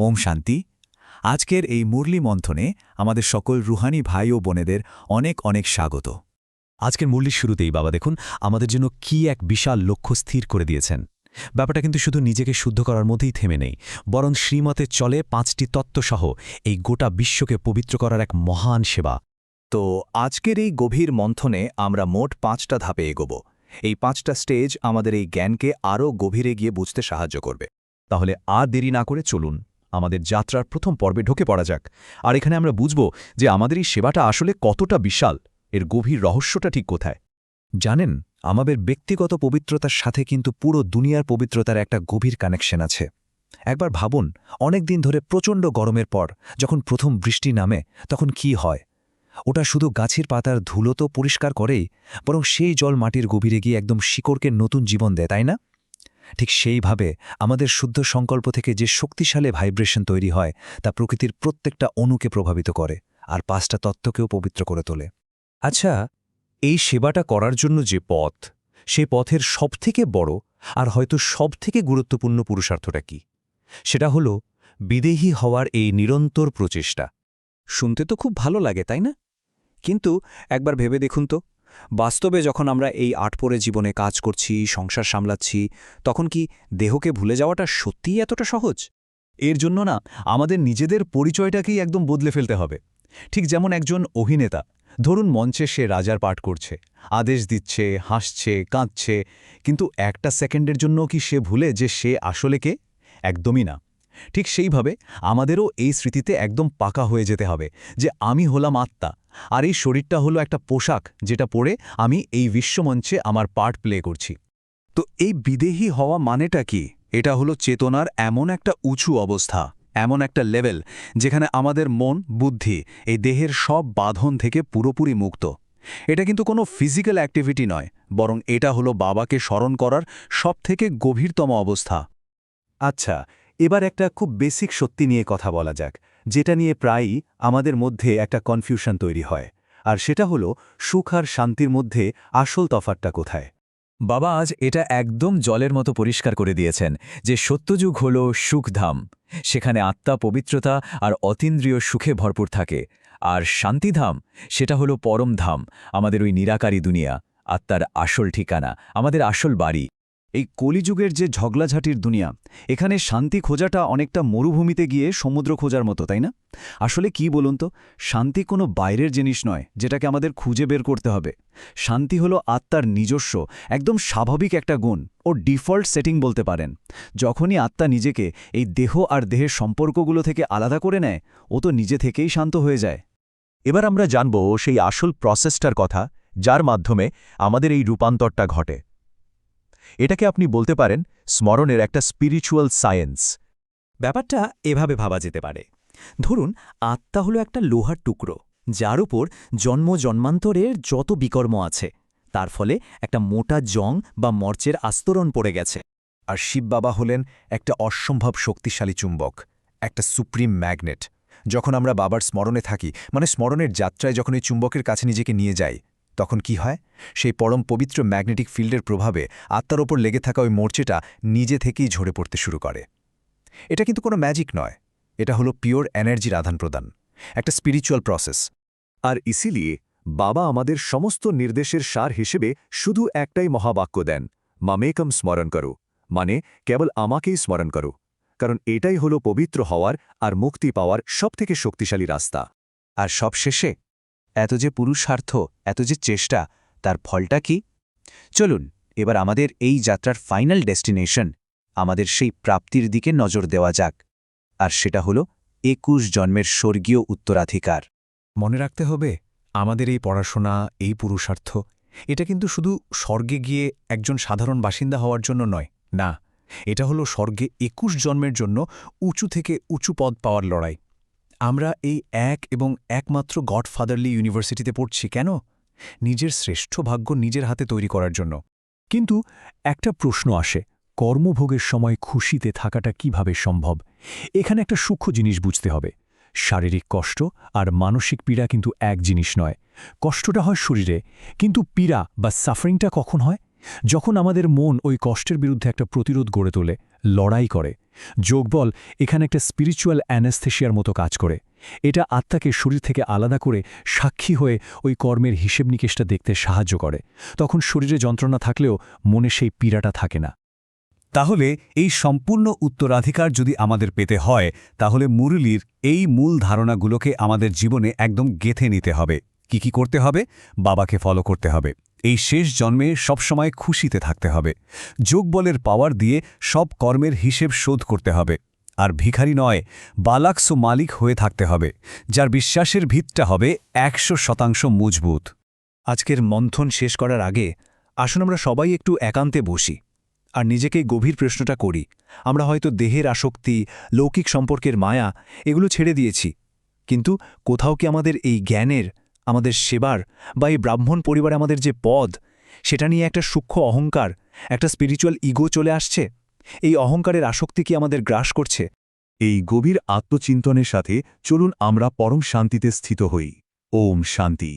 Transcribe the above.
ওম শান্তি। আজকের এই মুরলি মন্থনে আমাদের সকল রুহানি ভাই ও বোনেদের অনেক অনেক স্বাগত। আজকের মুরলির শুরুতেই বাবা দেখুন আমাদের জন্য কি এক বিশাল লক্ষ্য স্থির করে দিয়েছেন। ব্যাপারটা কিন্তু শুধু নিজেকে শুদ্ধ করার মধ্যেই থেমে নেই, বরং শ্রীমতে চলে 5টি তত্ত্বসহ এই গোটা বিশ্বকে পবিত্র করার এক মহান সেবা। তো আজকের এই গভীর মন্থনে আমরা মোট 5টা ধাপে এগোব। এই 5টা স্টেজ আমাদের এই জ্ঞানকে আরও গভীরে গিয়ে বুঝতে সাহায্য করবে। তাহলে আর দেরি না করে চলুন আমাদের যাত্রার প্রথম পর্বে ঢুকে পড়া যাক। আর এখানে আমরা বুঝব যে আমাদের এই সেবাটা আসলে কতটা বিশাল, এর গভীর রহস্যটা ঠিক কোথায়। জানেন, আমাদের ব্যক্তিগত পবিত্রতার সাথে কিন্তু পুরো দুনিয়ার পবিত্রতার একটা গভীর কানেকশন আছে। একবার ভাবুন, অনেক দিন ধরে প্রচণ্ড গরমের পর যখন প্রথম বৃষ্টি নামে তখন কি হয়? ওটা শুধু গাছের পাতার ধুলো তো পরিষ্কার করেই, বরং সেই জল মাটির গভীরে গিয়ে একদম শিকড়কে নতুন জীবন দেয়, তাই না? ঠিক সেইভাবে আমাদের শুদ্ধ সংকল্প থেকে যে শক্তিশালী ভাইব্রেশন তৈরি হয় তা প্রকৃতির প্রত্যেকটা অণুকে প্রভাবিত করে আর 5টা তত্ত্বকেও পবিত্র করে তোলে। আচ্ছা, এই সেবাটা করার জন্য যে পথ, সে পথের সবথেকে বড় আর হয়তো সবথেকে গুরুত্বপূর্ণ পুরুষার্থটা কি? সেটা হলো বিদেহী হওয়ার এই নিরন্তর প্রচেষ্টা। শুনতে তো খুব ভালো লাগে, তাই না? কিন্তু একবার ভেবে দেখুন তো, বাস্তবে যখন আমরা এই আটপোরে জীবনে কাজ করছি, সংসার সামলাচ্ছি, তখন কি দেহকে ভুলে যাওয়াটা সত্যিই এতটা সহজ? এর জন্য না আমাদের নিজেদের পরিচয়টাকেই একদম বদলে ফেলতে হবে। ঠিক যেমন একজন অভিনেতা, ধরুন মঞ্চে সে রাজার পাঠ করছে, আদেশ দিচ্ছে, হাসছে, কাঁদছে, কিন্তু একটা সেকেন্ডের জন্য কি সে ভুলে যে সে আসলে কে? একদমই না। ঠিক সেইভাবে আমাদেরও এই স্মৃতিতে একদম পাকা হয়ে যেতে হবে যে আমি হলাম আত্মা, আর এই শরীরটা হলো একটা পোশাক যেটা পরে আমি এই বিশ্বমঞ্চে আমার পার্ট প্লে করছি। তো এই বিদেহী হওয়া মানেটা কি? এটা হলো চেতনার এমন একটা উঁচু অবস্থা, এমন একটা লেভেল যেখানে আমাদের মন, বুদ্ধি এই দেহের সব বাঁধন থেকে পুরোপুরি মুক্ত। এটা কিন্তু কোনো ফিজিক্যাল অ্যাক্টিভিটি নয়, বরং এটা হলো বাবাকে স্মরণ করার সবথেকে গভীরতম অবস্থা। আচ্ছা, এবার একটা খুব বেসিক সত্যি নিয়ে কথা বলা যাক, যেটা নিয়ে প্রায়ই আমাদের মধ্যে একটা কনফিউশন তৈরি হয়, আর সেটা হলো সুখ আর শান্তির মধ্যে আসল তফাৎটা কোথায়? বাবা আজ এটা একদম জলের মতো পরিষ্কার করে দিয়েছেন যে সত্যযুগ হল সুখধাম, সেখানে আত্মা পবিত্রতা আর অতীন্দ্রিয় সুখে ভরপুর থাকে। আর শান্তিধাম, সেটা হলো পরম ধাম, আমাদের ওই নিরাকারী দুনিয়া, আত্মার আসল ঠিকানা, আমাদের আসল বাড়ি। এই কলিযুগের যে ঝগলাঝাটির দুনিয়া, এখানে শান্তি খোঁজাটা অনেকটা মরুভূমিতে গিয়ে সমুদ্র খোঁজার মতো, তাই না? আসলে কি বলুন তো, শান্তি কোনো বাইরের জিনিস নয় যেটাকে আমাদের খুঁজে বের করতে হবে। শান্তি হলো আত্মার নিজস্ব, একদম স্বাভাবিক একটা গুণ, ও ডিফল্ট সেটিং বলতে পারেন। যখনই আত্মা নিজেকে এই দেহ আর দেহের সম্পর্কগুলো থেকে আলাদা করে নেয়, ও তো নিজে থেকেই শান্ত হয়ে যায়। এবার আমরা জানব সেই আসল প্রসেসটার কথা, যার মাধ্যমে আমাদের এই রূপান্তরটা ঘটে। এটাকে আপনি বলতে পারেন স্মরণের একটা স্পিরিচুয়াল সায়েন্স। ব্যাপারটা এভাবে ভাবা যেতে পারে, ধরুন আত্মা হলো একটা লোহার টুকরো, যার উপর জন্ম জন্মান্তরের যত বিকর্ম আছে, তার ফলে একটা মোটা জং বা মর্চের আস্তরণ পড়ে গেছে। আর শিব বাবা হলেন একটা অসম্ভব শক্তিশালী চুম্বক, একটা সুপ্রিম ম্যাগনেট। যখন আমরা বাবার স্মরণে থাকি, মানে স্মরণের যাত্রায় যখন এই চুম্বকের কাছে নিজেকে নিয়ে যাই, তখন কি হয়? সেই পরম পবিত্র ম্যাগনেটিক ফিল্ডের প্রভাবে আত্মার ওপর লেগে থাকা ওই মর্চেটা নিজে থেকেই ঝরে পড়তে শুরু করে। এটা কিন্তু কোনো ম্যাজিক নয়, এটা হলো পিওর এনার্জির আদান প্রদান, একটা স্পিরিচুয়াল প্রসেস। আর ইসিলিয়ে বাবা আমাদের সমস্ত নির্দেশের সার হিসেবে শুধু একটাই মহাবাক্য দেন, মামেকম স্মরণ করো, মানে কেবল আমাকেই স্মরণ করো, কারণ এটাই হলো পবিত্র হওয়ার আর মুক্তি পাওয়ার সবথেকে শক্তিশালী রাস্তা। আর সবশেষে এত যে পুরুষার্থ, এত যে চেষ্টা, তার ফলটা কি? চলুন এবার আমাদের এই যাত্রার ফাইনাল ডেস্টিনেশন, আমাদের সেই প্রাপ্তির দিকে নজর দেওয়া যাক। আর সেটা হলো 21 জন্মের স্বর্গীয় উত্তরাধিকার। মনে রাখতে হবে, আমাদের এই পড়াশোনা, এই পুরুষার্থ, এটা কিন্তু শুধু স্বর্গে গিয়ে একজন সাধারণ বাসিন্দা হওয়ার জন্য নয়, না, এটা হলো স্বর্গে 21 জন্মের জন্য উঁচু থেকে উঁচু পদ পাওয়ার লড়াই। আমরা এই এক এবং একমাত্র গডফাদারলি ইউনিভার্সিটিতে পড়ছি কেন? নিজের শ্রেষ্ঠ ভাগ্য নিজের হাতে তৈরি করার জন্য। কিন্তু একটা প্রশ্ন আসে, কর্মভোগের সময় খুশিতে থাকাটা কিভাবে সম্ভব? এখানে একটা সূক্ষ্ম জিনিস বুঝতে হবে। শারীরিক কষ্ট আর মানসিক পীড়া কিন্তু এক জিনিস নয়। কষ্টটা হয় শরীরে, কিন্তু পীড়া বা সাফারিংটা কখন হয়? যখন আমাদের মন ওই কষ্টের বিরুদ্ধে একটা প্রতিরোধ গড়ে তোলে, লড়াই করে, যোগবল এখানে একটা স্পিরিচুয়াল অ্যানেস্থেশিয়ার মতো কাজ করে। এটা আত্মাকে শরীর থেকে আলাদা করে সাক্ষী হয়ে ওই কর্মের হিসেব নিকেশটা দেখতে সাহায্য করে। তখন শরীরে যন্ত্রণা থাকলেও মনে সেই পীড়াটা থাকে না। তাহলে এই সম্পূর্ণ উত্তরাধিকার যদি আমাদের পেতে হয়, তাহলে মুরলীর এই মূল ধারণাগুলোকে আমাদের জীবনে একদম গেঁথে নিতে হবে। কি করতে হবে? বাবাকে ফলো করতে হবে। এই শেষ জন্মে সবসময় খুশিতে থাকতে হবে। যোগবলের পাওয়ার দিয়ে সব কর্মের হিসেব শোধ করতে হবে। আর ভিখারি নয়, বালাক্স ও মালিক হয়ে থাকতে হবে, যার বিশ্বাসের ভিতটা হবে 100% মজবুত। আজকের মন্থন শেষ করার আগে আসুন আমরা সবাই একটু একান্তে বসি আর নিজেকে গভীর প্রশ্নটা করি। আমরা হয়তো দেহের আসক্তি, লৌকিক সম্পর্কের মায়া এগুলো ছেড়ে দিয়েছি, কিন্তু কোথাও কি আমাদের এই জ্ঞানের, আমাদের সেবার বা এই ব্রাহ্মণ পরিবারে আমাদের যে পদ, সেটা নিয়ে একটা সূক্ষ্ম অহংকার, একটা স্পিরিচুয়াল ইগো চলে আসছে? এই অহংকারের আসক্তি কি আমাদের গ্রাস করছে? এই গভীর আত্মচিন্তনের সাথে চলুন আমরা পরম শান্তিতে স্থিত হই। ওম শান্তি।